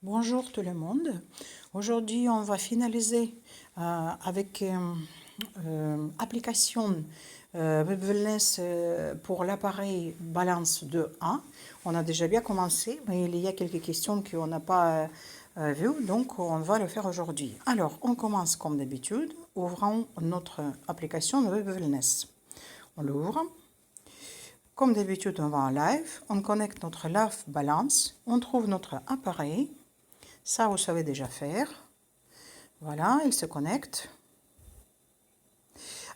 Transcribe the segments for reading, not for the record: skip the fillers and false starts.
Bonjour tout le monde. Aujourd'hui, on va finaliser avec application Web Wellness pour l'appareil Balance 2A. On a déjà bien commencé, mais il y a quelques questions qu'on n'a pas vues, donc on va le faire aujourd'hui. Alors, on commence comme d'habitude, ouvrons notre application Web Wellness. On l'ouvre. Comme d'habitude, on va en live, on connecte notre Live Balance, on trouve notre appareil. Ça, vous savez déjà faire. Voilà, il se connecte.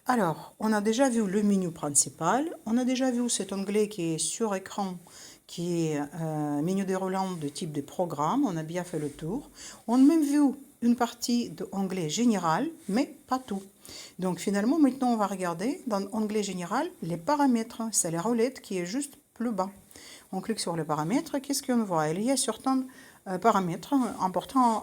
Alors, on a déjà vu le menu principal. On a déjà vu cet onglet qui est sur écran, qui est menu déroulant de type de programme. On a bien fait le tour. On a même vu une partie de onglet général, mais pas tout. Donc finalement, maintenant, on va regarder dans l'onglet général les paramètres. C'est la roulette qui est juste plus bas. On clique sur les paramètres. Qu'est-ce qu'on voit? Il y a certains paramètres importants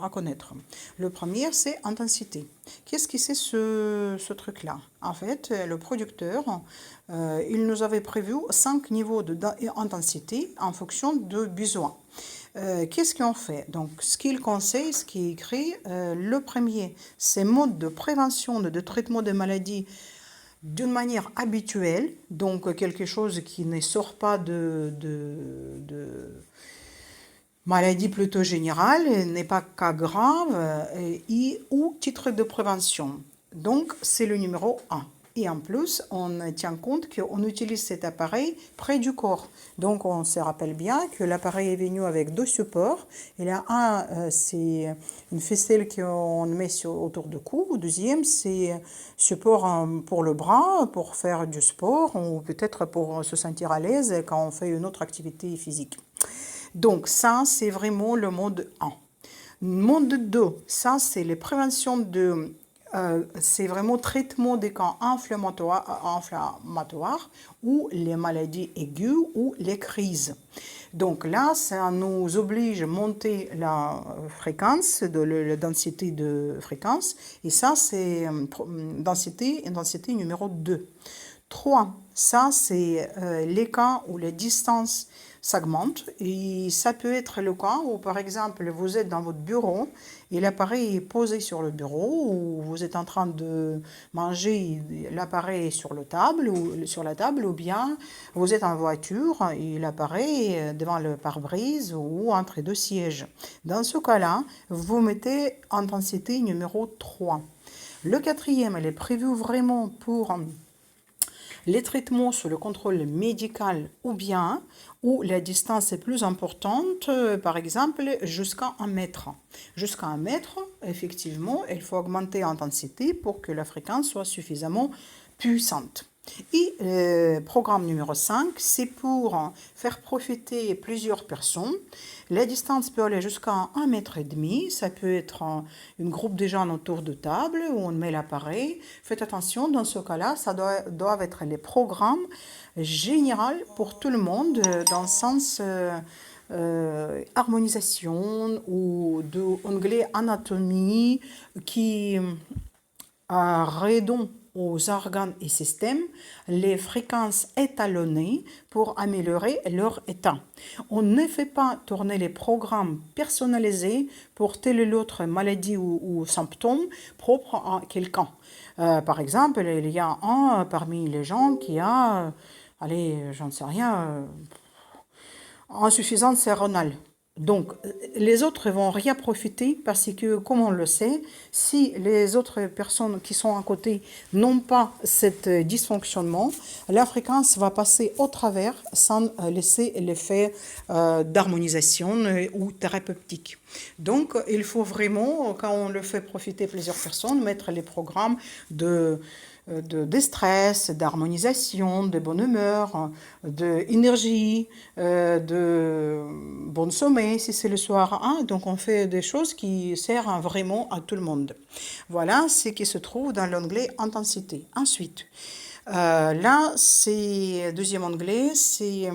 à connaître. Le premier, c'est intensité. Qu'est-ce que c'est ce truc-là? En fait, le producteur, il nous avait prévu 5 niveaux d'intensité en fonction de besoins. Qu'est-ce qu'on fait? Donc, ce qu'il conseille, ce qui est écrit, le premier, c'est mode de prévention, de traitement des maladies d'une manière habituelle, donc quelque chose qui ne sort pas de maladie plutôt générale, n'est pas cas grave, ou titre de prévention. Donc, c'est le numéro 1. Et en plus, on tient compte qu'on utilise cet appareil près du corps. Donc, on se rappelle bien que l'appareil est venu avec deux supports. Il y a un, c'est une ficelle qu'on met autour du cou. Le deuxième, c'est support pour le bras, pour faire du sport ou peut-être pour se sentir à l'aise quand on fait une autre activité physique. Donc ça, c'est vraiment le mode 1. Mode 2, ça, c'est les préventions de... c'est vraiment traitement des cas inflammatoires ou les maladies aiguës ou les crises. Donc là, ça nous oblige à monter la fréquence, la densité de fréquence. Et ça, c'est densité numéro 2. 3, ça, c'est les cas où les distances s'augmente et ça peut être le cas où par exemple vous êtes dans votre bureau et l'appareil est posé sur le bureau ou vous êtes en train de manger, l'appareil est sur la table ou bien vous êtes en voiture et l'appareil est devant le pare-brise ou entre deux sièges. Dans ce cas-là, vous mettez intensité numéro 3. Le quatrième, elle est prévue vraiment pour les traitements sous le contrôle médical ou bien où la distance est plus importante, par exemple jusqu'à 1 mètre. Jusqu'à 1 mètre, effectivement, il faut augmenter l'intensité pour que la fréquence soit suffisamment puissante. Et le programme numéro 5, c'est pour faire profiter plusieurs personnes. La distance peut aller jusqu'à 1,5 mètre. Ça peut être un groupe de gens autour de table où on met l'appareil. Faites attention, dans ce cas-là, ça doivent être les programmes généraux pour tout le monde, dans le sens harmonisation ou d'onglet anatomie qui redonne aux organes et systèmes les fréquences étalonnées pour améliorer leur état. On ne fait pas tourner les programmes personnalisés pour telle ou autre maladie ou symptôme propre à quelqu'un. Par exemple, il y a un parmi les gens qui a, allez, j'en sais rien, insuffisance rénale. Donc, les autres vont rien profiter parce que, comme on le sait, si les autres personnes qui sont à côté n'ont pas cet dysfonctionnement, la fréquence va passer au travers sans laisser l'effet d'harmonisation ou thérapeutique. Donc, il faut vraiment, quand on le fait profiter plusieurs personnes, mettre les programmes de stress, d'harmonisation, de bonne humeur, d'énergie, de bon sommeil si c'est le soir. Hein. Donc on fait des choses qui servent vraiment à tout le monde. Voilà ce qui se trouve dans l'onglet intensité. Ensuite, là, c'est deuxième onglet, c'est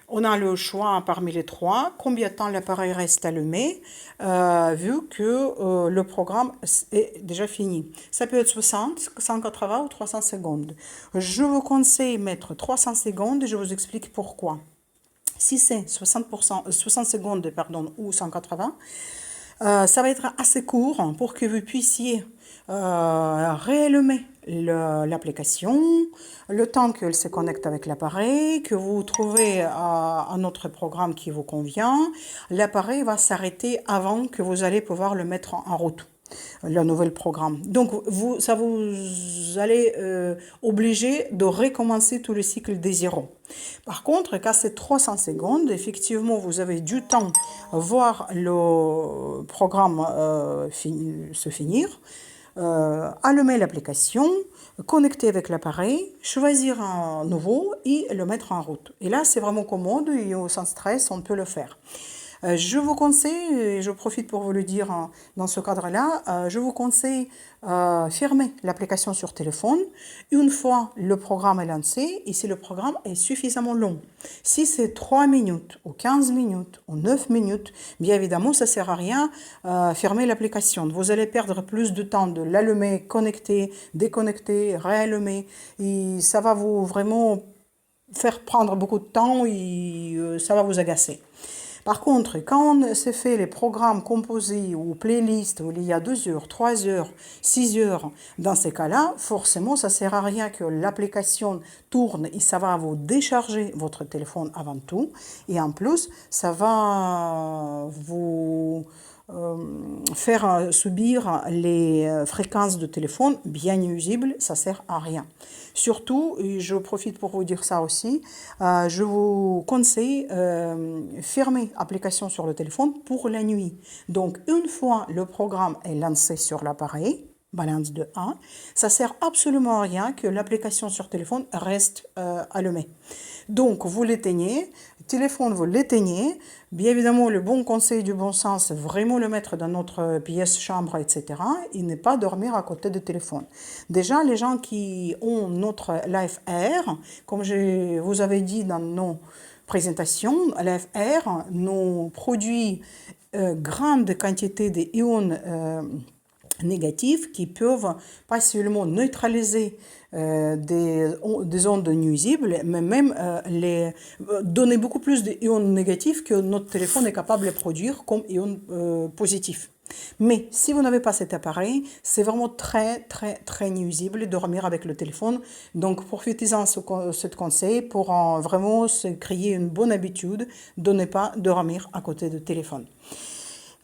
on a le choix parmi les trois, combien de temps l'appareil reste allumé, vu que le programme est déjà fini. Ça peut être 60, 180 ou 300 secondes. Je vous conseille de mettre 300 secondes et je vous explique pourquoi. Si c'est 60 secondes pardon, ou 180, ça va être assez court pour que vous puissiez réallumer l'application, le temps qu'elle se connecte avec l'appareil, que vous trouvez un autre programme qui vous convient. L'appareil va s'arrêter avant que vous allez pouvoir le mettre en route, le nouvel programme. Donc, vous allez obligé de recommencer tout le cycle des zéros. Par contre, quand c'est 300 secondes, effectivement, vous avez du temps à voir le programme se finir, allumer l'application, connecter avec l'appareil, choisir un nouveau et le mettre en route. Et là, c'est vraiment commode et sans stress, on peut le faire. Je vous conseille, et je profite pour vous le dire dans ce cadre-là, je vous conseille fermer l'application sur téléphone une fois le programme est lancé et si le programme est suffisamment long. Si c'est 3 minutes ou 15 minutes ou 9 minutes, bien évidemment, ça ne sert à rien fermer l'application. Vous allez perdre plus de temps de l'allumer, connecter, déconnecter, réallumer et ça va vous vraiment faire prendre beaucoup de temps et ça va vous agacer. Par contre, quand on se fait les programmes composés ou playlists où il y a 2 heures, 3 heures, 6 heures, dans ces cas-là, forcément, ça ne sert à rien que l'application tourne et ça va vous décharger votre téléphone avant tout. Et en plus, ça va vous faire subir les fréquences de téléphone bien nuisibles, ça sert à rien. Surtout, et je profite pour vous dire ça aussi, je vous conseille fermer l'application sur le téléphone pour la nuit. Donc, une fois le programme est lancé sur l'appareil, balance de 1, ça sert absolument à rien que l'application sur téléphone reste allumée. Donc, vous l'éteignez, le téléphone, vous l'éteignez. Bien évidemment, le bon conseil du bon sens, c'est vraiment le mettre dans notre pièce, chambre, etc. et ne pas dormir à côté du téléphone. Déjà, les gens qui ont notre Life Air, comme je vous avais dit dans nos présentations, Life Air nous produit grande quantité d'ions négatifs qui peuvent pas seulement neutraliser des ondes nuisibles, mais même donner beaucoup plus d'ions négatifs que notre téléphone est capable de produire comme ions positifs. Mais si vous n'avez pas cet appareil, c'est vraiment très, très, très nuisible de dormir avec le téléphone. Donc, profitez-en de ce conseil pour vraiment se créer une bonne habitude de ne pas dormir à côté du téléphone.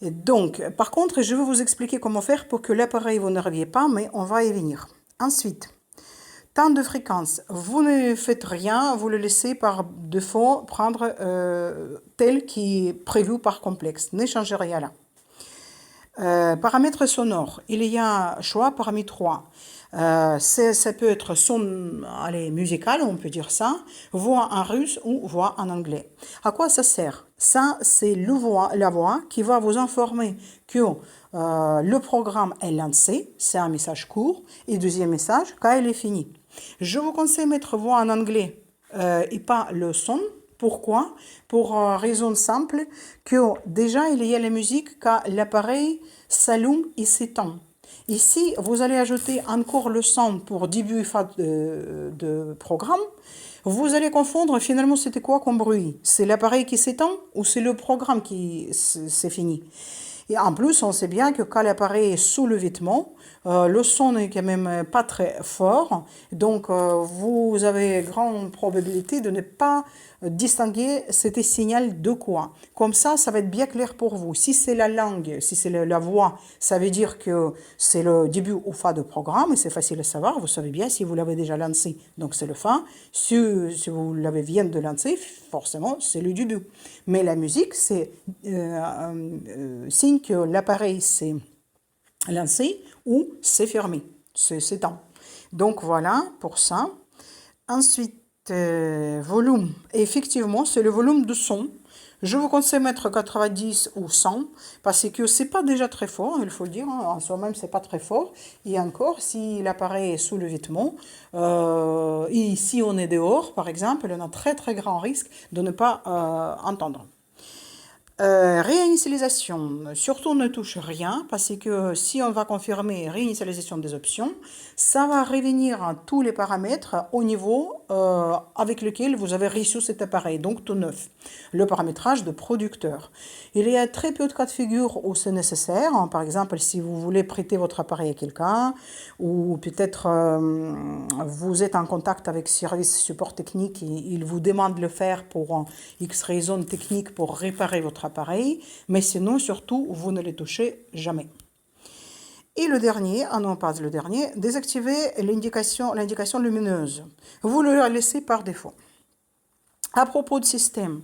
Et donc, par contre, je vais vous expliquer comment faire pour que l'appareil vous ne réveille pas, mais on va y venir. Ensuite, temps de fréquence. Vous ne faites rien, vous le laissez par défaut prendre tel qui est prévu par complexe. Ne changez rien là. Paramètres sonores. Il y a un choix parmi 3. Ça peut être son musical, on peut dire ça, voix en russe ou voix en anglais. À quoi ça sert? Ça, c'est la voix qui va vous informer que le programme est lancé, c'est un message court, et deuxième message, quand il est fini. Je vous conseille de mettre voix en anglais et pas le son. Pourquoi? Pour raison simple que déjà, il y a la musique quand l'appareil s'allume et s'éteint. Ici, vous allez ajouter encore le son pour début de programme. Vous allez confondre finalement c'était quoi comme bruit? C'est l'appareil qui s'éteint ou c'est le programme qui c'est fini? Et en plus, on sait bien que quand l'appareil est sous le vêtement, le son n'est quand même pas très fort. Donc, vous avez grande probabilité de ne pas distinguer cet signal de quoi. Comme ça va être bien clair pour vous. Si c'est la langue, si c'est la voix, ça veut dire que c'est le début ou fin de programme et c'est facile à savoir. Vous savez bien si vous l'avez déjà lancé, donc c'est le fin. Si vous l'avez vient de lancer, forcément, c'est le début. Mais la musique, c'est signe que l'appareil s'est lancé ou c'est fermé. C'est temps. Donc voilà pour ça. Ensuite, volume. Et effectivement, c'est le volume de son. Je vous conseille de mettre 90 ou 100 parce que c'est pas déjà très fort, il faut le dire, hein, en soi-même c'est pas très fort. Et encore, si l'appareil est sous le vêtement, et si on est dehors par exemple, on a très très grand risque de ne pas entendre. réinitialisation, surtout ne touche rien parce que si on va confirmer réinitialisation des options, ça va revenir à tous les paramètres au niveau avec lequel vous avez reçu cet appareil, donc tout neuf, le paramétrage de producteur. Il y a très peu de cas de figure où c'est nécessaire, hein. Par exemple, si vous voulez prêter votre appareil à quelqu'un ou peut-être vous êtes en contact avec service support technique et il vous demande de le faire pour X raisons techniques pour réparer votre appareil, mais sinon, surtout, vous ne les touchez jamais. Et le dernier, ah non, pas le dernier, désactiver l'indication lumineuse. Vous le laissez par défaut. À propos de système,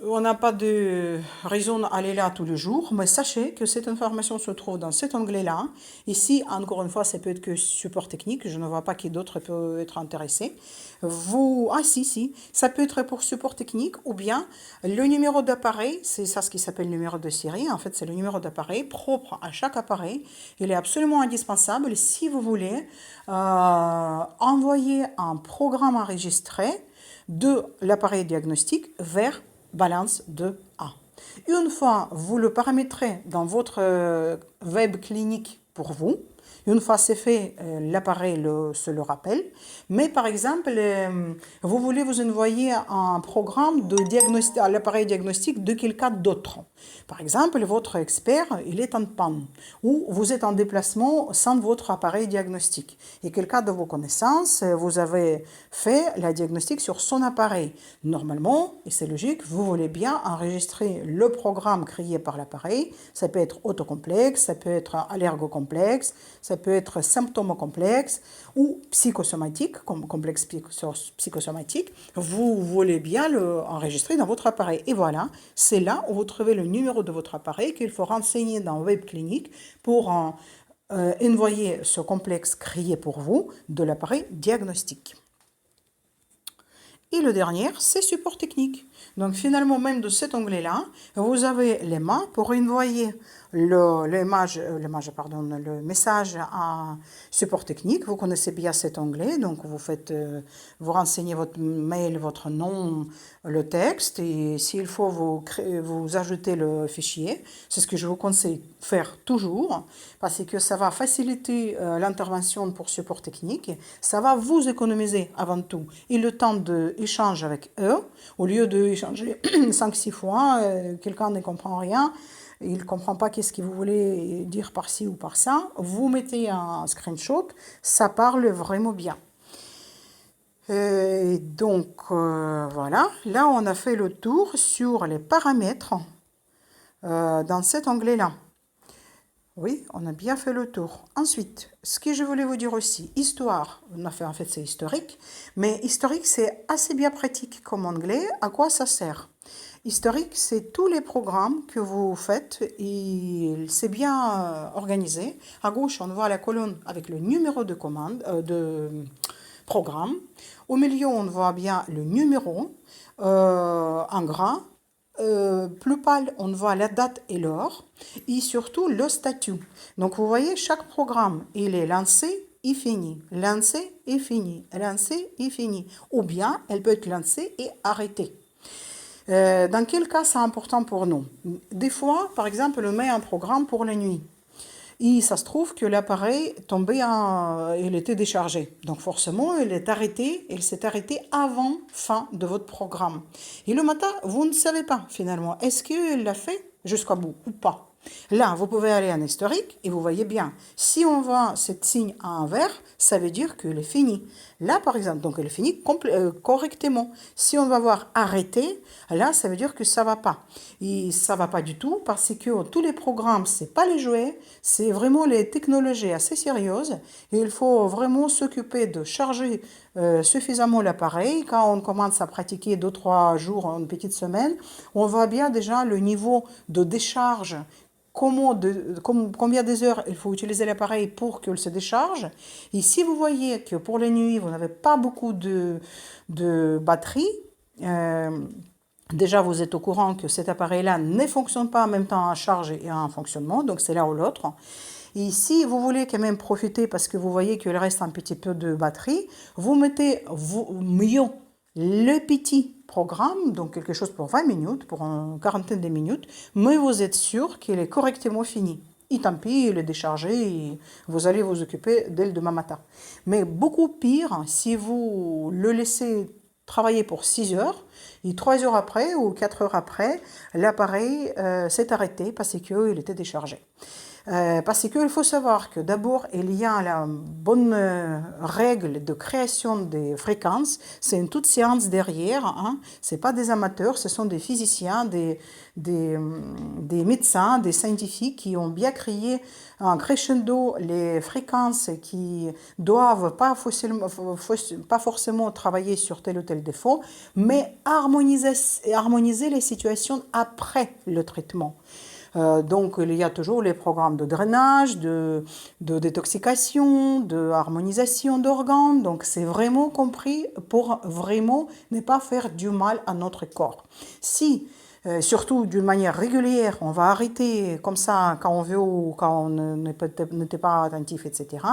on n'a pas de raison d'aller là tous les jours, mais sachez que cette information se trouve dans cet onglet-là. Ici, encore une fois, ça peut être que support technique, je ne vois pas qui d'autre peut être intéressé. Si, ça peut être pour support technique ou bien le numéro d'appareil, c'est ça ce qui s'appelle numéro de série, en fait c'est le numéro d'appareil propre à chaque appareil. Il est absolument indispensable si vous voulez envoyer un programme enregistré de l'appareil diagnostic vers balance de A. Une fois vous le paramétrez dans votre web clinique pour vous, une fois c'est fait, l'appareil se le rappelle. Mais par exemple, vous voulez vous envoyer un programme de diagnostic à l'appareil diagnostic de quelqu'un d'autre. Par exemple, votre expert, il est en panne ou vous êtes en déplacement sans votre appareil diagnostic. Et quelqu'un de vos connaissances, vous avez fait la diagnostic sur son appareil. Normalement, et c'est logique, vous voulez bien enregistrer le programme créé par l'appareil. Ça peut être autocomplexe, ça peut être allergocomplexe, ça peut être symptomocomplexe ou psychosomatique, comme complexe psychosomatique. Vous voulez bien l'enregistrer dans votre appareil. Et voilà, c'est là où vous trouvez le numéro de votre appareil qu'il faut renseigner dans Web Clinique pour envoyer ce complexe créé pour vous de l'appareil diagnostic. Et le dernier, c'est support technique. Donc finalement, même de cet onglet-là, vous avez les mains pour envoyer le message à support technique. Vous connaissez bien cet onglet, donc vous renseignez votre mail, votre nom, le texte, et s'il faut, vous ajoutez le fichier. C'est ce que je vous conseille de faire toujours, parce que ça va faciliter l'intervention pour support technique. Ça va vous économiser avant tout et le temps d'échange avec eux, au lieu d'échanger 5-6 fois, quelqu'un ne comprend rien. Il ne comprend pas qu'est-ce que vous voulez dire par-ci ou par-ça. Vous mettez un screenshot, ça parle vraiment bien. Et donc, voilà. Là, on a fait le tour sur les paramètres dans cet onglet-là. Oui, on a bien fait le tour. Ensuite, ce que je voulais vous dire aussi, histoire. En fait, c'est historique. Mais historique, c'est assez bien pratique comme onglet. À quoi ça sert ? Historique, c'est tous les programmes que vous faites et c'est bien organisé. À gauche, on voit la colonne avec le numéro de commande, de programme. Au milieu, on voit bien le numéro en gras. Plus pâle, on voit la date et l'heure et surtout le statut. Donc, vous voyez, chaque programme, il est lancé et fini, lancé et fini, lancé et fini. Ou bien, elle peut être lancée et arrêtée. Dans quel cas c'est important pour nous? Des fois, par exemple, on met un programme pour la nuit. Et ça se trouve que l'appareil tombait, il était déchargé. Donc forcément, il s'est arrêté avant fin de votre programme. Et le matin, vous ne savez pas finalement, est-ce qu'il l'a fait jusqu'au bout ou pas? Là, vous pouvez aller en historique et vous voyez bien. Si on voit ce signe en vert, ça veut dire qu'il est fini. Là, par exemple, donc il est fini correctement. Si on va voir arrêté, là, ça veut dire que ça va pas. Et ça va pas du tout parce que tous les programmes, c'est pas les jouets, c'est vraiment les technologies assez sérieuses. Et il faut vraiment s'occuper de charger suffisamment l'appareil. Quand on commence à pratiquer 2-3 jours, une petite semaine, on voit bien déjà le niveau de décharge. Combien des heures il faut utiliser l'appareil pour qu'il se décharge. Et si vous voyez que pour les nuits, vous n'avez pas beaucoup de batterie, déjà vous êtes au courant que cet appareil-là ne fonctionne pas en même temps en charge et en fonctionnement, donc c'est l'un ou l'autre. Et si vous voulez quand même profiter parce que vous voyez qu'il reste un petit peu de batterie, vous mettez mieux le petit programme, donc quelque chose pour 20 minutes, pour une quarantaine de minutes, mais vous êtes sûr qu'il est correctement fini. Et tant pis, il est déchargé et vous allez vous occuper dès le demain matin. Mais beaucoup pire, si vous le laissez travailler pour 6 heures et 3 heures après ou 4 heures après, l'appareil s'est arrêté parce qu'il était déchargé. Parce qu'il faut savoir que d'abord, il y a la bonne règle de création des fréquences. C'est une toute science derrière. Hein. Ce n'est pas des amateurs, ce sont des physiciens, des médecins, des scientifiques qui ont bien créé en crescendo les fréquences qui doivent pas forcément travailler sur tel ou tel défaut, mais harmoniser les situations après le traitement. Donc, il y a toujours les programmes de drainage, de détoxication, de harmonisation d'organes. Donc, c'est vraiment compris pour vraiment ne pas faire du mal à notre corps. Si, surtout d'une manière régulière, on va arrêter comme ça quand on veut ou quand on n'était pas attentif, etc.,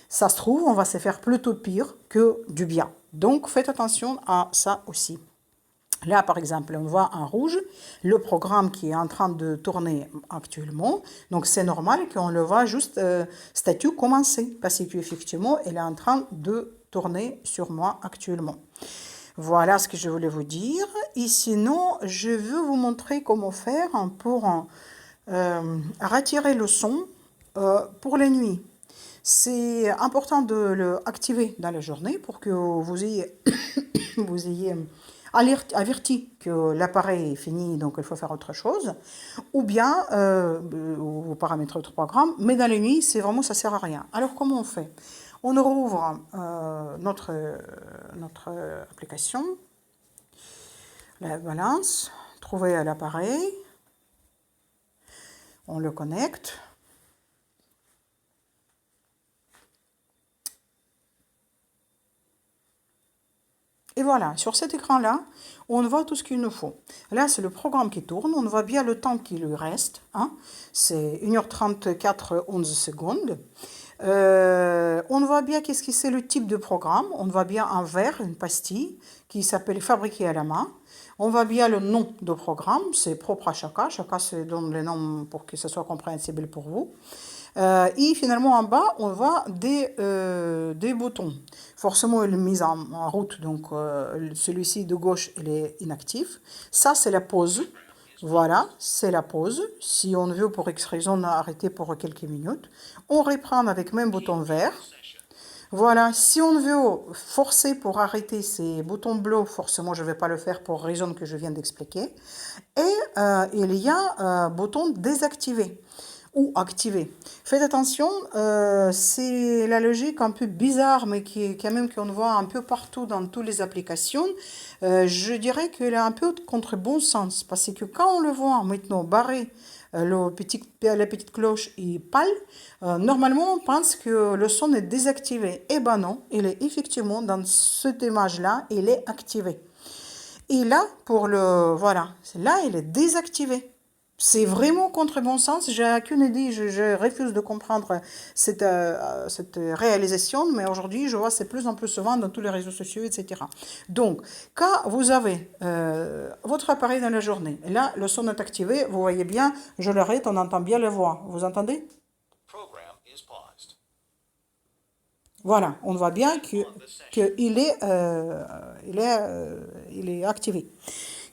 ça se trouve, on va se faire plutôt pire que du bien. Donc, faites attention à ça aussi. Là, par exemple, on voit en rouge le programme qui est en train de tourner actuellement. Donc, c'est normal qu'on le voit juste statut commencer parce qu'effectivement, elle est en train de tourner sur moi actuellement. Voilà ce que je voulais vous dire. Et sinon, je veux vous montrer comment faire pour retirer le son pour les nuits. C'est important de l'activer dans la journée pour que vous ayez averti que l'appareil est fini, donc il faut faire autre chose, ou bien vous paramétrez votre programme, mais dans les nuits, c'est vraiment, ça sert à rien. Alors comment on fait? On rouvre notre application, la balance, trouver l'appareil, on le connecte. Et voilà, sur cet écran-là, on voit tout ce qu'il nous faut. Là, c'est le programme qui tourne. On voit bien le temps qui lui reste. Hein. C'est 1h34, 11 secondes. On voit bien qu'est-ce que c'est le type de programme. On voit bien un verre, une pastille, qui s'appelle fabriqué à la main. On voit bien le nom de programme. C'est propre à chacun. Chacun se donne le nom pour que ce soit compréhensible pour vous. Et finalement, en bas, on voit des boutons. Forcément, il est mis en route, donc celui-ci de gauche, il est inactif. Ça, c'est la pause. Voilà, c'est la pause. Si on veut, pour X raison, arrêter pour quelques minutes. On reprend avec le même bouton vert. Voilà, si on veut forcer pour arrêter ces boutons bleus, forcément, je ne vais pas le faire pour raison que je viens d'expliquer. Et il y a un bouton désactiver ou activer. Faites attention, c'est la logique un peu bizarre, mais qui est quand même qu'on voit un peu partout dans toutes les applications. Je dirais qu'elle est un peu contre bon sens, parce que quand on le voit maintenant barré, la petite cloche et pâle, normalement on pense que le son est désactivé. Eh ben non, il est effectivement dans cette image-là, il est activé. Et là, voilà, là, il est désactivé. C'est vraiment contre bon sens. J'ai aucune idée, je refuse de comprendre cette réalisation, mais aujourd'hui, je vois c'est plus en plus souvent dans tous les réseaux sociaux, etc. Donc, quand vous avez votre appareil dans la journée, là, le son est activé, vous voyez bien, je l'arrête, on entend bien la voix. Vous entendez? Voilà, on voit bien qu'il est activé.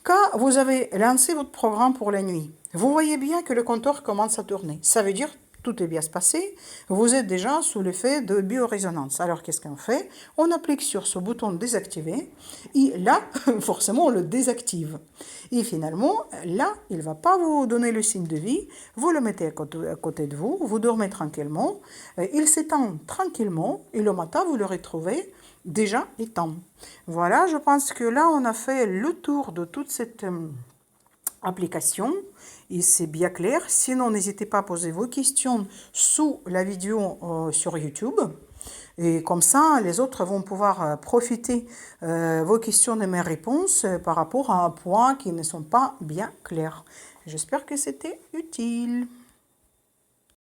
Quand vous avez lancé votre programme pour la nuit, vous voyez bien que le compteur commence à tourner. Ça veut dire que tout est bien se passer. Vous êtes déjà sous l'effet de biorésonance. Alors, qu'est-ce qu'on fait? On applique sur ce bouton désactiver et là, forcément, on le désactive. Et finalement, là, il ne va pas vous donner le signe de vie. Vous le mettez à côté de vous, vous dormez tranquillement. Il s'étend tranquillement et le matin, vous le retrouvez déjà éteint. Voilà, je pense que là, on a fait le tour de toute cette application et c'est bien clair. Sinon, n'hésitez pas à poser vos questions sous la vidéo sur YouTube. Et comme ça, les autres vont pouvoir profiter vos questions et mes réponses par rapport à un point qui ne sont pas bien clairs. J'espère que c'était utile.